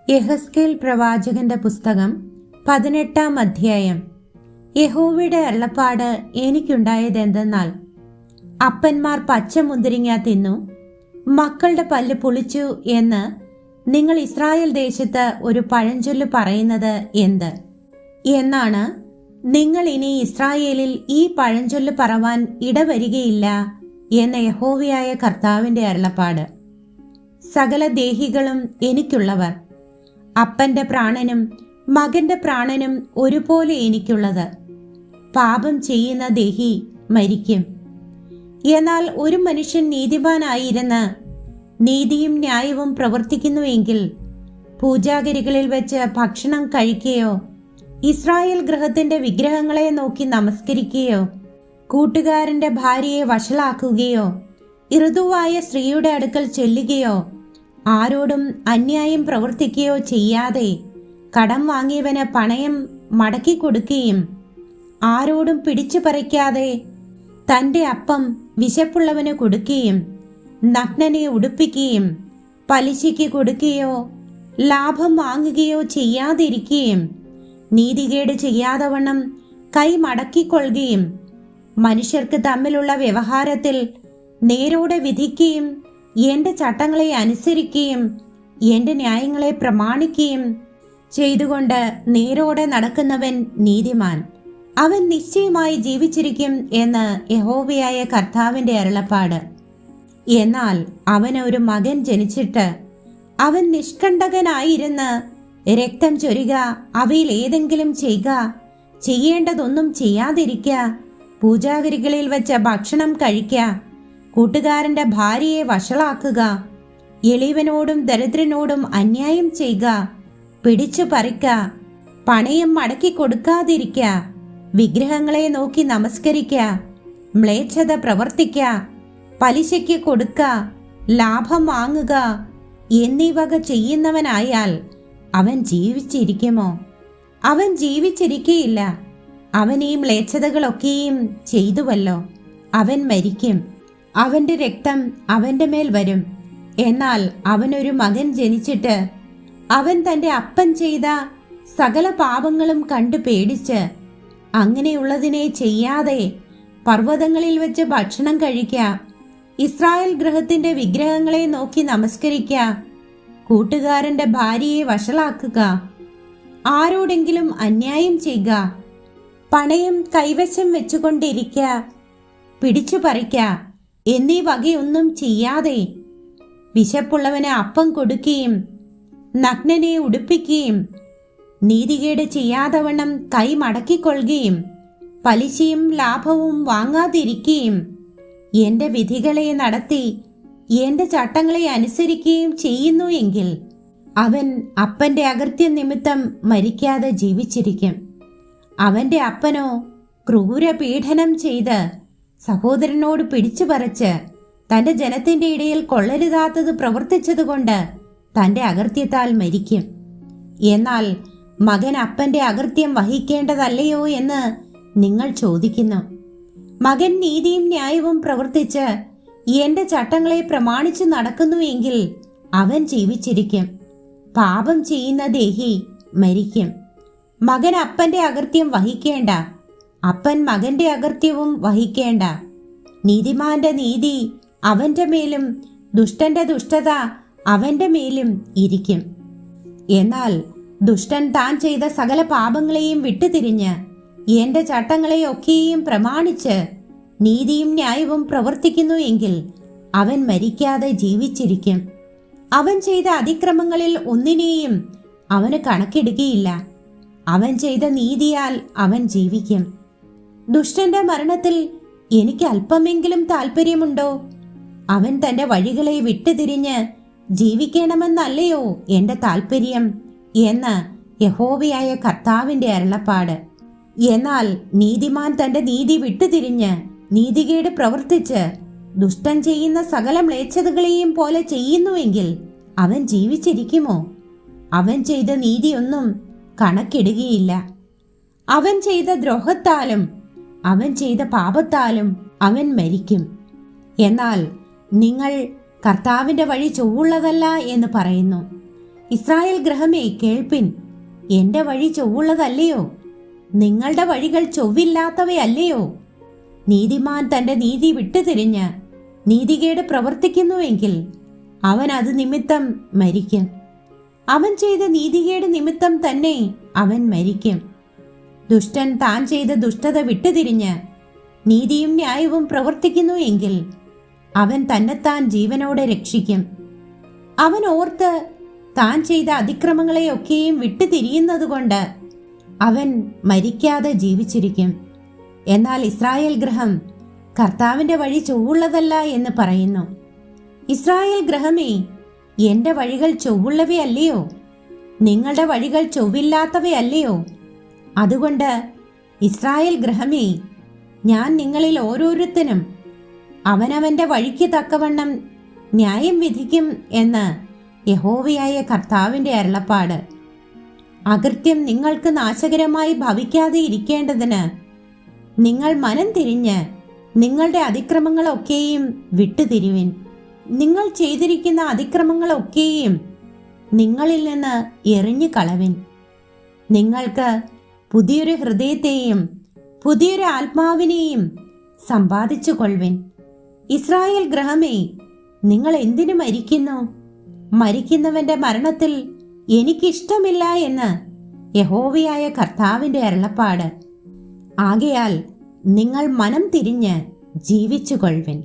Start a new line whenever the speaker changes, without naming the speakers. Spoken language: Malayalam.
യെഹെസ്കേൽ പ്രവാചകന്റെ പുസ്തകം 18-ാം അധ്യായം. യഹോവയുടെ അരുളപ്പാട് എനിക്കുണ്ടായതെന്തെന്നാൽ, അപ്പന്മാർ പച്ചമുന്തിരിങ്ങ തിന്നു, മക്കളുടെ പല്ല് പുളിച്ചു എന്ന് നിങ്ങൾ ഇസ്രായേൽ ദേശത്ത് ഒരു പഴഞ്ചൊല്ല് പറയുന്നത് എന്ത് എന്നാണ്. നിങ്ങൾ ഇനി ഇസ്രായേലിൽ ഈ പഴഞ്ചൊല്ല് പറവാൻ ഇടവരികയില്ല എന്ന യഹോവയായ കർത്താവിന്റെ അരുളപ്പാട്. സകല ദേഹികളും എനിക്കുള്ളവർ, അപ്പന്റെ പ്രാണനും മകന്റെ പ്രാണനും ഒരുപോലെ എനിക്കുള്ളത്. പാപം ചെയ്യുന്ന ദേഹി മരിക്കും. എന്നാൽ ഒരു മനുഷ്യൻ നീതിമാനായിരുന്ന് നീതിയും ന്യായവും പ്രവർത്തിക്കുന്നുവെങ്കിൽ പൂജാഗിരികളിൽ വെച്ച് ഭക്ഷണം കഴിക്കുകയോ, ഇസ്രായേൽ ഗൃഹത്തിന്റെ വിഗ്രഹങ്ങളെ നോക്കി നമസ്കരിക്കുകയോ, കൂട്ടുകാരന്റെ ഭാര്യയെ വഷളാക്കുകയോ, ഋതുവായ സ്ത്രീയുടെ അടുക്കൽ ചെല്ലുകയോ, ആരോടും അന്യായം പ്രവർത്തിക്കുകയോ ചെയ്യാതെ കടം വാങ്ങിയവന് പണയം മടക്കി കൊടുക്കുകയും, ആരോടും പിടിച്ചു പറിക്കാതെ തൻ്റെ അപ്പം വിശപ്പുള്ളവന് കൊടുക്കുകയും, നഗ്നനെ ഉടുപ്പിക്കുകയും, പലിശയ്ക്ക് കൊടുക്കുകയോ ലാഭം വാങ്ങുകയോ ചെയ്യാതിരിക്കുകയും, നീതികേട് ചെയ്യാതവണ്ണം കൈ മടക്കിക്കൊള്ളുകയും, മനുഷ്യർക്ക് തമ്മിലുള്ള വ്യവഹാരത്തിൽ നേരോടെ വിധിക്കുകയും, എൻ്റെ ചട്ടങ്ങളെ അനുസരിക്കുകയും എൻ്റെ ന്യായങ്ങളെ പ്രമാണിക്കുകയും ചെയ്തുകൊണ്ട് നേരോടെ നടക്കുന്നവൻ നീതിമാൻ. അവൻ നിശ്ചയമായി ജീവിച്ചിരിക്കും എന്ന് യഹോവയായ കർത്താവിന്റെ അരുളപ്പാട്. എന്നാൽ അവന് ഒരു മകൻ ജനിച്ചിട്ട് അവൻ നിഷ്കണ്ടകനായിരുന്ന് രക്തം ചൊരിക, അവയിൽ ഏതെങ്കിലും ചെയ്യുക, ചെയ്യേണ്ടതൊന്നും ചെയ്യാതിരിക്കുക, പൂജാഗിരികളിൽ വെച്ച് ഭക്ഷണം കഴിക്കുക, കൂട്ടുകാരന്റെ ഭാര്യയെ വഷളാക്കുക, എളിവനോടും ദരിദ്രനോടും അന്യായം ചെയ്യുക, പിടിച്ചു പറിക്ക, പണയം മടക്കി കൊടുക്കാതിരിക്ക, വിഗ്രഹങ്ങളെ നോക്കി നമസ്കരിക്ക, മ്ലേച്ഛത പ്രവർത്തിക്ക, പലിശയ്ക്ക് കൊടുക്ക, ലാഭം വാങ്ങുക എന്നീ വക ചെയ്യുന്നവനായാൽ അവൻ ജീവിച്ചിരിക്കുമോ? അവൻ ജീവിച്ചിരിക്കയില്ല. അവൻ ഈ മ്ലേച്ഛതകളൊക്കെയും ചെയ്തുവല്ലോ. അവൻ മരിക്കും. അവന്റെ രക്തം അവന്റെ മേൽ വരും. എന്നാൽ അവനൊരു മകൻ ജനിച്ചിട്ട് അവൻ തൻ്റെ അപ്പൻ ചെയ്ത സകല പാപങ്ങളും കണ്ടു പേടിച്ച് അങ്ങനെയുള്ളതിനെ ചെയ്യാതെ പർവ്വതങ്ങളിൽ വെച്ച് ഭക്ഷണം കഴിക്ക, ഇസ്രായേൽ ഗൃഹത്തിന്റെ വിഗ്രഹങ്ങളെ നോക്കി നമസ്കരിക്ക, കൂട്ടുകാരന്റെ ഭാര്യയെ വഷളാക്കുക, ആരോടെങ്കിലും അന്യായം ചെയ്യുക, പണയം കൈവശം വെച്ചുകൊണ്ടിരിക്ക, പിടിച്ചു പറിക്ക എന്നീ വകയൊന്നും ചെയ്യാതെ വിശപ്പുള്ളവന് അപ്പം കൊടുക്കുകയും നഗ്നനെ ഉടുപ്പിക്കുകയും, നീതികേട് ചെയ്യാതവണ്ണം കൈ മടക്കിക്കൊള്ളുകയും, പലിശയും ലാഭവും വാങ്ങാതിരിക്കുകയും, എൻ്റെ വിധികളെ നടത്തി എൻ്റെ ചട്ടങ്ങളെ അനുസരിക്കുകയും ചെയ്യുന്നു എങ്കിൽ അവൻ അപ്പന്റെ അകൃത്യം നിമിത്തം മരിക്കാതെ ജീവിച്ചിരിക്കും. അവന്റെ അപ്പനോ ക്രൂരപീഡനം ചെയ്ത് സഹോദരനോട് പിടിച്ചു പറിച്ച് തൻ്റെ ജനത്തിന്റെ ഇടയിൽ കൊള്ളരുതാത്തത് പ്രവർത്തിച്ചതുകൊണ്ട് തൻ്റെ അകൃത്യത്താൽ മരിക്കും. എന്നാൽ മകൻ അപ്പന്റെ അകൃത്യം വഹിക്കേണ്ടതല്ലയോ എന്ന് നിങ്ങൾ ചോദിക്കുന്നു. മകൻ നീതിയും ന്യായവും പ്രവർത്തിച്ച് എൻ്റെ ചട്ടങ്ങളെ പ്രമാണിച്ചു നടക്കുന്നുവെങ്കിൽ അവൻ ജീവിച്ചിരിക്കും. പാപം ചെയ്യുന്ന ദേഹി മരിക്കും. മകൻ അപ്പന്റെ അകൃത്യം വഹിക്കേണ്ട, അപ്പൻ മകന്റെ അകൃത്യവും വഹിക്കേണ്ട. നീതിമാന്റെ നീതി അവന്റെ മേലും ദുഷ്ടന്റെ ദുഷ്ടത അവന്റെ മേലും ഇരിക്കും. എന്നാൽ ദുഷ്ടൻ താൻ ചെയ്ത സകല പാപങ്ങളെയും വിട്ടുതിരിഞ്ഞ് എൻ്റെ ചട്ടങ്ങളെയൊക്കെയും പ്രമാണിച്ച് നീതിയും ന്യായവും പ്രവർത്തിക്കുന്നു എങ്കിൽ അവൻ മരിക്കാതെ ജീവിച്ചിരിക്കും. അവൻ ചെയ്ത അതിക്രമങ്ങളിൽ ഒന്നിനെയും അവന് കണക്കിടുകയില്ല. അവൻ ചെയ്ത നീതിയാൽ അവൻ ജീവിക്കും. ദുഷ്ടന്റെ മരണത്തിൽ എനിക്ക് അല്പമെങ്കിലും താല്പര്യമുണ്ടോ? അവൻ തന്റെ വഴികളെ വിട്ടുതിരിഞ്ഞ് ജീവിക്കണമെന്നല്ലയോ എൻ്റെ താല്പര്യം എന്ന് യഹോവയായ കർത്താവിന്റെ അരുളപ്പാട്. എന്നാൽ നീതിമാൻ തന്റെ നീതി വിട്ടുതിരിഞ്ഞ് നീതികേട് പ്രവർത്തിച്ച് ദുഷ്ടൻ ചെയ്യുന്ന സകല മ്ലേച്ഛതകളെയും പോലെ ചെയ്യുന്നുവെങ്കിൽ അവൻ ജീവിച്ചിരിക്കുമോ? അവൻ ചെയ്ത നീതിയൊന്നും കണക്കിടുകയില്ല. അവൻ ചെയ്ത ദ്രോഹത്താലും അവൻ ചെയ്ത പാപത്താലും അവൻ മരിക്കും. എന്നാൽ നിങ്ങൾ കർത്താവിന്റെ വഴി ചൊവ്വുള്ളതല്ല എന്ന് പറയുന്നു. ഇസ്രായേൽ ഗൃഹമേ കേൾപ്പിൻ, എന്റെ വഴി ചൊവ്വുള്ളതല്ലയോ? നിങ്ങളുടെ വഴികൾ ചൊവ്വില്ലാത്തവയല്ലയോ? നീതിമാൻ തന്റെ നീതി വിട്ടുതിരിഞ്ഞ് നീതികേട് പ്രവർത്തിക്കുന്നുവെങ്കിൽ അവൻ അത് നിമിത്തം മരിക്കും. അവൻ ചെയ്ത നീതികേട് നിമിത്തം തന്നെ അവൻ മരിക്കും. ദുഷ്ടൻ താൻ ചെയ്ത ദുഷ്ടത വിട്ടുതിരിഞ്ഞ് നീതിയും ന്യായവും പ്രവർത്തിക്കുന്നു എങ്കിൽ അവൻ തന്നെത്താൻ ജീവനോടെ രക്ഷിക്കും. അവൻ ഓർത്ത് താൻ ചെയ്ത അതിക്രമങ്ങളെയൊക്കെയും വിട്ടുതിരിയുന്നതുകൊണ്ട് അവൻ മരിക്കാതെ ജീവിച്ചിരിക്കും. എന്നാൽ ഇസ്രായേൽ ഗൃഹം കർത്താവിന്റെ വഴി ചൊവ്വുള്ളതല്ല എന്ന് പറയുന്നു. ഇസ്രായേൽ ഗൃഹമേ, എന്റെ വഴികൾ ചൊവ്വുള്ളവയല്ലയോ? നിങ്ങളുടെ വഴികൾ ചൊവ്വില്ലാത്തവയല്ലയോ? അതുകൊണ്ട് ഇസ്രായേൽ ഗൃഹമേ, ഞാൻ നിങ്ങളിൽ ഓരോരുത്തനും അവനവന്റെ വഴിക്ക് തക്കവണ്ണം ന്യായം വിധിക്കും എന്ന് യഹോവയായ കർത്താവിന്റെ അരുളപ്പാട്. അകൃത്യം നിങ്ങൾക്ക് നാശകരമായി ഭവിക്കാതെ ഇരിക്കേണ്ടതിന് നിങ്ങൾ മനം തിരിഞ്ഞ് നിങ്ങളുടെ അതിക്രമങ്ങളൊക്കെയും വിട്ടുതിരിവിൻ. നിങ്ങൾ ചെയ്തിരിക്കുന്ന അതിക്രമങ്ങളൊക്കെയും നിങ്ങളിൽ നിന്ന് എറിഞ്ഞു കളവിൻ. നിങ്ങൾക്ക് പുതിയൊരു ഹൃദയത്തെയും പുതിയൊരു ആത്മാവിനെയും സമ്പാദിച്ചു കൊള്ളുവിൻ. ഇസ്രായേൽ ഗൃഹമേ, നിങ്ങൾ എന്തിനു മരിക്കുന്നു? മരിക്കുന്നവന്റെ മരണത്തിൽ എനിക്കിഷ്ടമില്ല എന്ന് യഹോവയായ കർത്താവിന്റെ അരുളപ്പാട്. ആകയാൽ നിങ്ങൾ മനം തിരിഞ്ഞ് ജീവിച്ചു കൊള്ളുവിൻ.